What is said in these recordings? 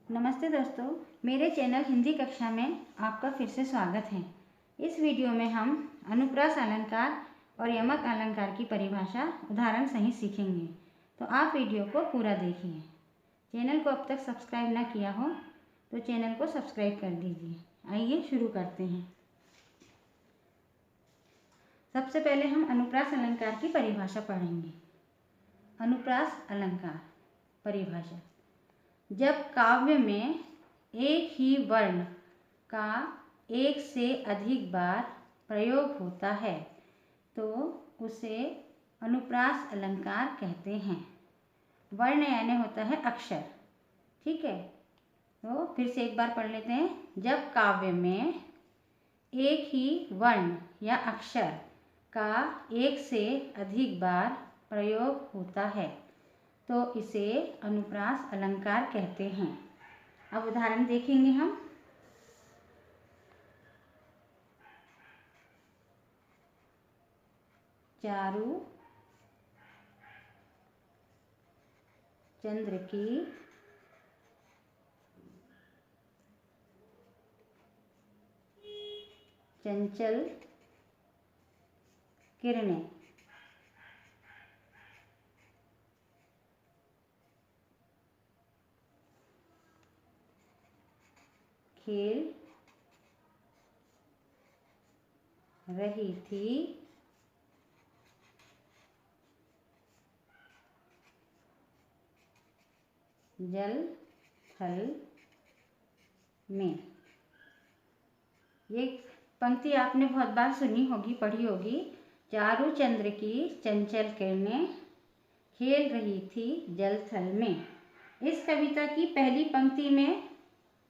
नमस्ते दोस्तों, मेरे चैनल हिंदी कक्षा में आपका फिर से स्वागत है। इस वीडियो में हम अनुप्रास अलंकार और यमक अलंकार की परिभाषा उदाहरण सहित सीखेंगे, तो आप वीडियो को पूरा देखिए। चैनल को अब तक सब्सक्राइब न किया हो तो चैनल को सब्सक्राइब कर दीजिए। आइए शुरू करते हैं। सबसे पहले हम अनुप्रास अलंकार की परिभाषा पढ़ेंगे। अनुप्रास अलंकार परिभाषा: जब काव्य में एक ही वर्ण का एक से अधिक बार प्रयोग होता है तो उसे अनुप्रास अलंकार कहते हैं। वर्ण यानी होता है अक्षर, ठीक है। तो फिर से एक बार पढ़ लेते हैं। जब काव्य में एक ही वर्ण या अक्षर का एक से अधिक बार प्रयोग होता है तो इसे अनुप्रास अलंकार कहते हैं। अब उदाहरण देखेंगे हम। चारु चंद्र की चंचल किरणें, खेल रही थी जल थल में। ये पंक्ति आपने बहुत बार सुनी होगी, पढ़ी होगी। चारु चंद्र की चंचल किरणें खेल रही थी जल थल में। इस कविता की पहली पंक्ति में,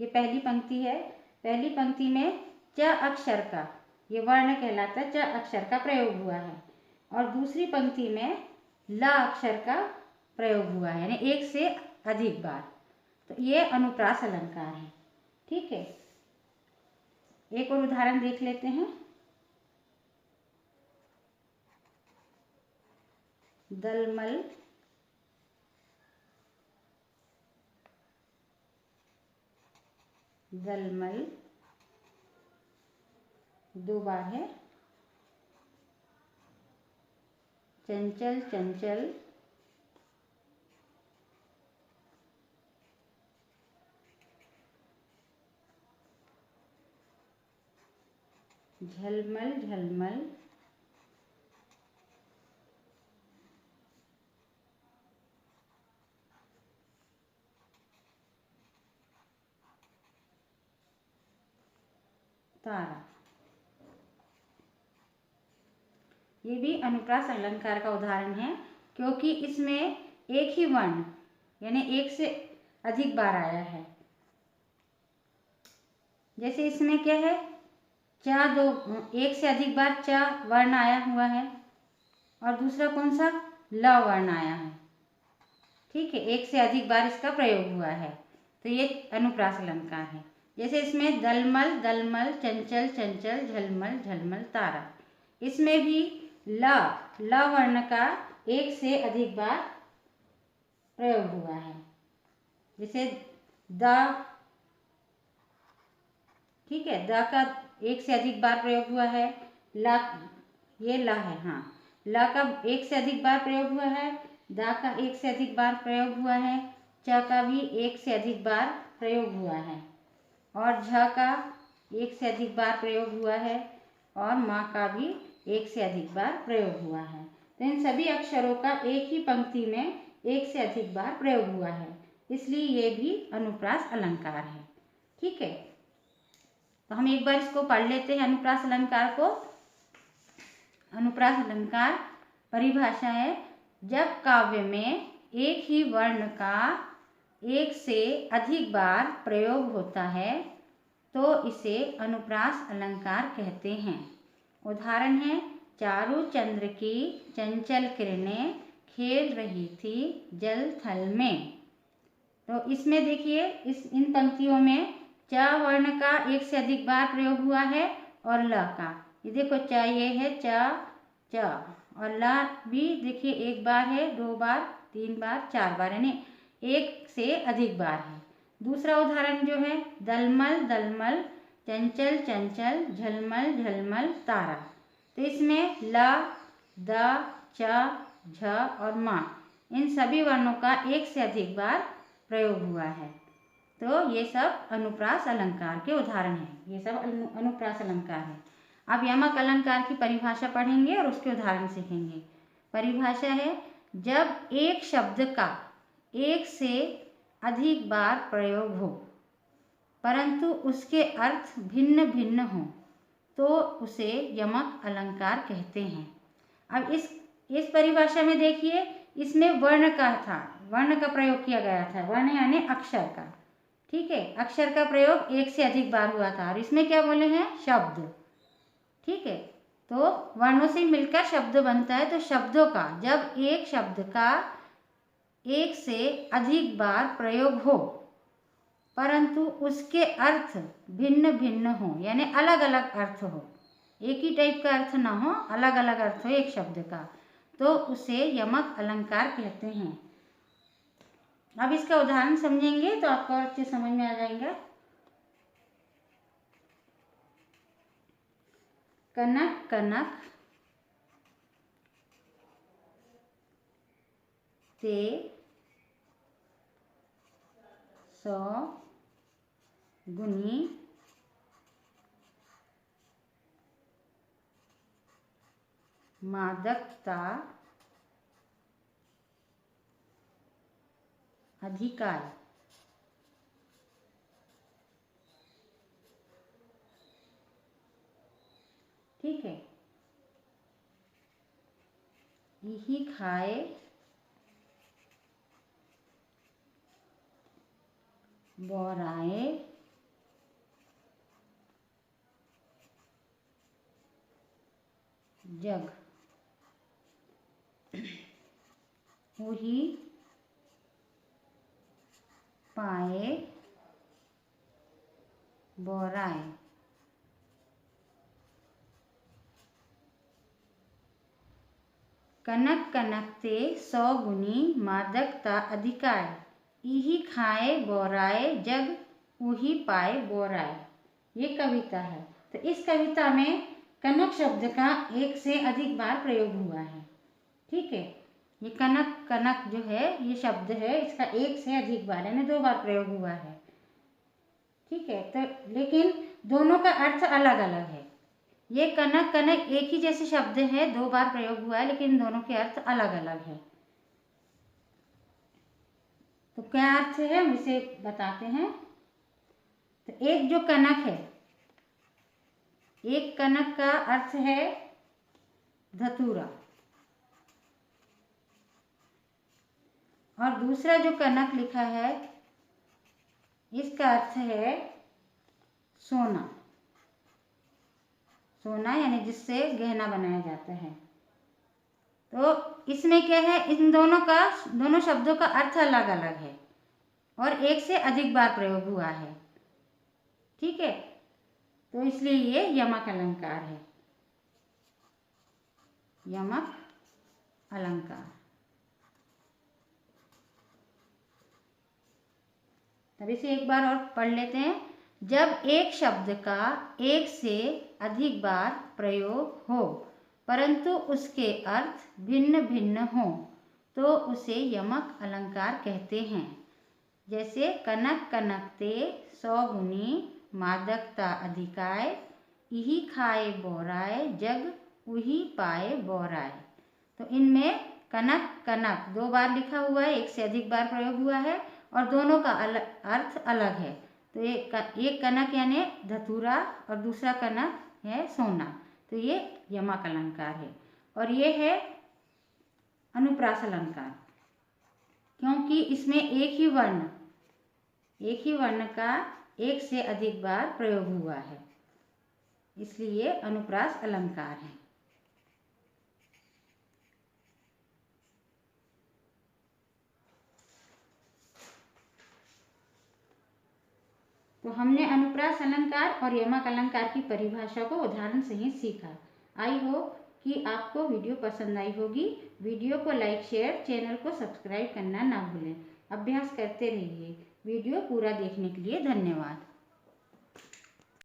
ये पहली पंक्ति है, पहली पंक्ति में च अक्षर का, ये वर्ण कहलाता है, च अक्षर का प्रयोग हुआ है। और दूसरी पंक्ति में ल अक्षर का प्रयोग हुआ है, यानी एक से अधिक बार। तो ये अनुप्रास अलंकार है, ठीक है। एक और उदाहरण देख लेते हैं। दलमल दलमल दो बार है। चंचल चंचल झलमल झलमल तारा। ये भी अनुप्रास अलंकार का उदाहरण है, क्योंकि इसमें एक ही वर्ण यानी एक से अधिक बार आया है। जैसे इसमें क्या है, चा दो, एक से अधिक बार चा वर्ण आया हुआ है, और दूसरा कौन सा, ल वर्ण आया है, ठीक है। एक से अधिक बार इसका प्रयोग हुआ है, तो ये अनुप्रास अलंकार है। जैसे इसमें दलमल दलमल चंचल चंचल झलमल झलमल तारा, इसमें भी ल वर्ण का एक से अधिक बार प्रयोग हुआ है। जैसे द, ठीक है, द का एक से अधिक बार प्रयोग हुआ है। ला, ये ला है, हाँ, ला का एक से अधिक बार प्रयोग हुआ है। दा का एक से अधिक बार प्रयोग हुआ है। च का भी एक से अधिक बार प्रयोग हुआ है, और झ का एक से अधिक बार प्रयोग हुआ है, और माँ का भी एक से अधिक बार प्रयोग हुआ है। तो इन सभी अक्षरों का एक ही पंक्ति में एक से अधिक बार प्रयोग हुआ है, इसलिए ये भी अनुप्रास अलंकार है, ठीक है। तो हम एक बार इसको पढ़ लेते हैं, अनुप्रास अलंकार को। अनुप्रास अलंकार परिभाषा है: जब काव्य में एक ही वर्ण का एक से अधिक बार प्रयोग होता है तो इसे अनुप्रास अलंकार कहते हैं। उदाहरण है: चारु चंद्र की चंचल किरणें खेल रही थी जल थल में। तो इसमें देखिए, इन पंक्तियों में च वर्ण का एक से अधिक बार प्रयोग हुआ है, और ल का, ये देखो च, ये है च, और ल भी देखिए एक बार है, दो बार, तीन बार, चार बार, यानी एक से अधिक बार है। दूसरा उदाहरण जो है दलमल दलमल, चंचल चंचल, झलमल झलमल तारा। तो इसमें ल, द, च, झ और म इन सभी वर्णों का एक से अधिक बार प्रयोग हुआ है। तो ये सब अनुप्रास अलंकार के उदाहरण हैं। ये सब अनुप्रास अलंकार है। अब यमक अलंकार की परिभाषा पढ़ेंगे और उसके उदाहरण सीखेंगे। परिभाषा है जब एक शब्द का एक से अधिक बार प्रयोग हो परंतु उसके अर्थ भिन्न भिन्न हो तो उसे यमक अलंकार कहते हैं। अब इस परिभाषा में देखिए, इसमें वर्ण का था, वर्ण का प्रयोग किया गया था, वर्ण यानी अक्षर का। ठीक है, अक्षर का प्रयोग एक से अधिक बार हुआ था। और इसमें क्या बोले हैं, शब्द। ठीक है, तो वर्णों से मिलकर शब्द बनता है। तो शब्दों का जब एक शब्द का एक से अधिक बार प्रयोग हो परंतु उसके अर्थ भिन्न भिन्न हो, यानी अलग अलग अर्थ हो, एक ही टाइप का अर्थ ना हो, अलग अलग अर्थ हो एक शब्द का, तो उसे यमक अलंकार कहते हैं। अब इसका उदाहरण समझेंगे तो आपको अच्छे समझ में आ जाएगा। कनक कनक, ते, सौ, गुनी, मादकता, अधिकार। ठीक है, यही खाए, बोराए, जग, वही पाए, बोराए। कनक कनकते, सौ गुनी, मादकता अधिकार, इही खाए बोराए, जग उही पाए बोराए। ये कविता है। तो इस कविता में कनक शब्द का एक से अधिक बार प्रयोग हुआ है। ठीक है, ये कनक कनक जो है ये शब्द है, इसका एक से अधिक बार यानी 2 बार प्रयोग हुआ है। ठीक है, तो लेकिन दोनों का अर्थ अलग अलग है। ये कनक कनक एक ही जैसे शब्द है, 2 बार प्रयोग हुआ है, लेकिन दोनों के अर्थ अलग अलग है। तो क्या अर्थ है हम इसे बताते हैं। तो एक जो कनक है, एक कनक का अर्थ है धतूरा, और दूसरा जो कनक लिखा है इसका अर्थ है सोना। सोना यानी जिससे गहना बनाया जाता है। तो इसमें क्या है, इन दोनों शब्दों का अर्थ अलग अलग है और एक से अधिक बार प्रयोग हुआ है। ठीक है, तो इसलिए ये यमक अलंकार है। यमक अलंकार। तब इसे एक बार और पढ़ लेते हैं। जब एक शब्द का एक से अधिक बार प्रयोग हो परंतु उसके अर्थ भिन्न भिन्न हो तो उसे यमक अलंकार कहते हैं। जैसे कनक कनकते, सौ गुनी, मादकता अधिकाय, इही खाए बोराए, जग उही पाए बोराए। तो इनमें कनक कनक 2 बार लिखा हुआ है, एक से अधिक बार प्रयोग हुआ है और दोनों का अर्थ अलग है। तो एक कनक यानी धतूरा और दूसरा कनक है सोना। तो ये यमक अलंकार है। और ये है अनुप्रास अलंकार, क्योंकि इसमें एक ही वर्ण का एक से अधिक बार प्रयोग हुआ है, इसलिए अनुप्रास अलंकार है। तो हमने अनुप्रास अलंकार और यमक अलंकार की परिभाषा को उदाहरण सहित सीखा। आई होप कि आपको वीडियो पसंद आई होगी। वीडियो को लाइक शेयर, चैनल को सब्सक्राइब करना ना भूलें। अभ्यास करते रहिए। वीडियो पूरा देखने के लिए धन्यवाद।